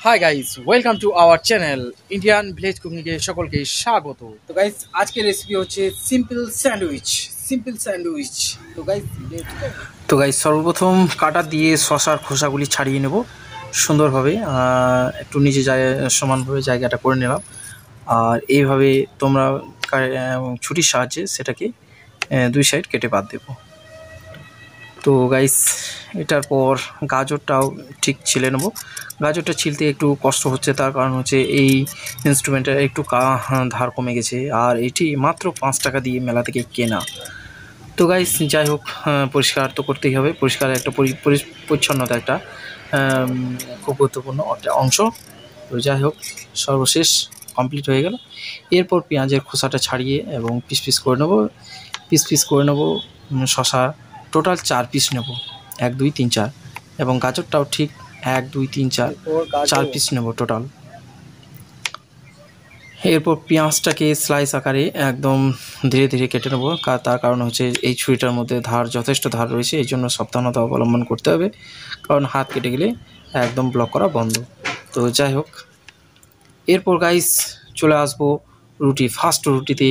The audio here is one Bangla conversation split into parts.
High guys, welcome to our channel Indian village cooking এ সকলকে স্বাগত। তো গাইস, আজকের রেসিপি হচ্ছে সিম্পল স্যান্ডউইচ। তো গাইস সর্বপ্রথম কাটা দিয়ে শশার খোসাগুলি ছাড়িয়ে নেব সুন্দরভাবে, একটু নিচে সমানভাবে জায়গাটা করে নিলাম। আর এইভাবে তোমরা ছুরির সাহায্যে সেটাকে দুই সাইড কেটে বাদ দেবো। তো গাইস, এটার পর গাজরটাও ঠিক ছিলে নেব। গাজরটা ছিলতে একটু কষ্ট হচ্ছে, তার কারণ হচ্ছে এই ইনস্ট্রুমেন্টের একটু ধার কমে গেছে, আর এটি মাত্র 5 টাকা দিয়ে মেলা থেকে কেনা। তো গাইস, যাই হোক, পরিষ্কার তো করতেই হবে। পরিষ্কার একটা পরিচ্ছন্নতা একটা খুব গুরুত্বপূর্ণ অংশ। তো যাই হোক, সর্বশেষ কমপ্লিট হয়ে গেল। এরপর পেঁয়াজের খোসাটা ছাড়িয়ে এবং পিস পিস করে নেব শশা। টোটাল 4 পিস নেব, 1 2 3 4, এবং গাজরটাও ঠিক 1 2 3 4 পিস নেব টোটাল। এরপর পেঁয়াজটাকে স্লাইস আকারে একদম ধীরে ধীরে কেটে নেব। তার কারণ হচ্ছে এই ছুরিটার মধ্যে যথেষ্ট ধার রয়েছে, এই জন্য সাবধানতা অবলম্বন করতে হবে, কারণ হাত কেটে গেলে একদম ব্লক করা বন্ধ। তো যাই হোক, এরপর গাইস চলে আসবো ফার্স্ট রুটিতে।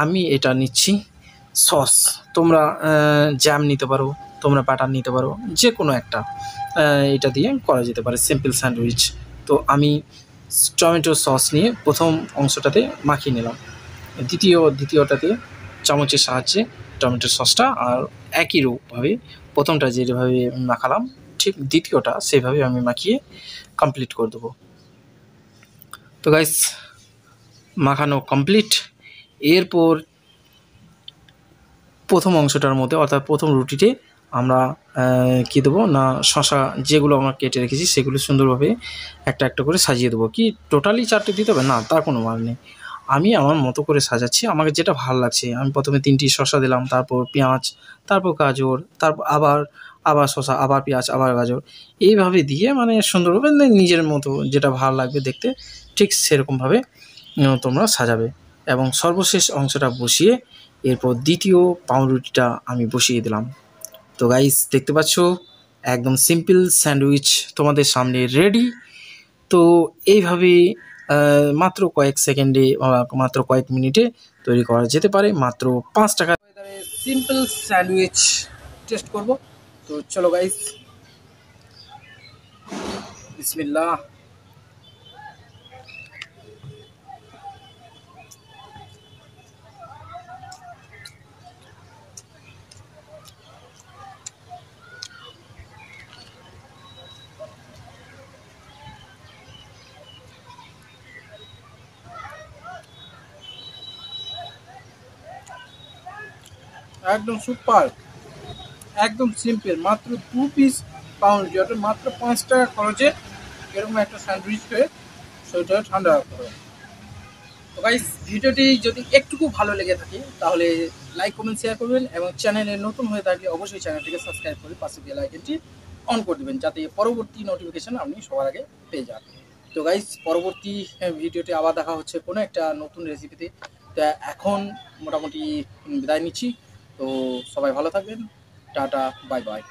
আমি এটা নিচ্ছি সস। তোমরা জ্যাম নিতে পারো, তোমরা বাটার নিতে পারো, যে কোনো একটা এটা দিয়ে করা যেতে পারে সিম্পল স্যান্ডউইচ। তো আমি টমেটো সস নিয়ে প্রথম অংশটাতে মাখিয়ে নিলাম। দ্বিতীয়টাতে চামচের সাহায্যে টমেটো সসটা, আর একই রূপভাবে প্রথমটা যেভাবে মাখালাম ঠিক দ্বিতীয়টা সেভাবে আমি মাখিয়ে কমপ্লিট করে দেবো। তো গাইস, মাখানো কমপ্লিট। এরপর প্রথম অংশটার মধ্যে, অর্থাৎ প্রথম রুটিতে আমরা কী দেবো না, শশা যেগুলো আমরা কেটে রেখেছি সেগুলো সুন্দরভাবে একটা একটা করে সাজিয়ে দেবো। কি টোটালি 4টে দিতে হবে না, তার কোনো মানে নেই। আমি আমার মতো করে সাজাচ্ছি, আমাকে যেটা ভালো লাগছে। আমি প্রথমে 3টি শশা দিলাম, তারপর পেঁয়াজ, তারপর গাজর, তারপর আবার শশা, আবার পেঁয়াজ, আবার গাজর, এইভাবে দিয়ে মানে সুন্দরভাবে নিজের মতো যেটা ভালো লাগবে দেখতে ঠিক সেরকমভাবে তোমরা সাজাবে। এবং সর্বশেষ অংশটা বসিয়ে এরপর দ্বিতীয় পাউরুটিটা আমি বসিয়ে দিলাম। তো গাইস, দেখতে পাচ্ছ একদম সিম্পল স্যান্ডউইচ তোমাদের সামনে রেডি। তো এইভাবে মাত্র কয়েক সেকেন্ডে বা মাত্র কয়েক মিনিটে তৈরি করা যেতে পারে মাত্র 5 টাকা। সিম্পল স্যান্ডউইচ টেস্ট করব। তো চলো গাইস, বিসমিল্লাহ। একদম সুপার, একদম সিম্পল, মাত্র 2 পিস পাউরুটি, অর্থাৎ মাত্র 5 টাকা খরচে এরকম একটা স্যান্ডউইচ হয়ে শরীরটা ঠান্ডা রাখতে হবে। তো গাইস, ভিডিওটি যদি একটুকু ভালো লেগে থাকে তাহলে লাইক কমেন্ট শেয়ার করবেন, এবং চ্যানেলে নতুন হয়ে থাকলে অবশ্যই চ্যানেলটিকে সাবস্ক্রাইব করে পাশে বেল আইকনটি অন করে দেবেন, যাতে পরবর্তী নোটিফিকেশন আপনি সবার আগে পেয়ে যান। তো গাইস, পরবর্তী ভিডিওতে আবার দেখা হচ্ছে কোনো একটা নতুন রেসিপিতে। তো এখন মোটামুটি বিদায় নিচ্ছি। তো সবাই ভালো থাকবেন, টাটা, বাই বাই।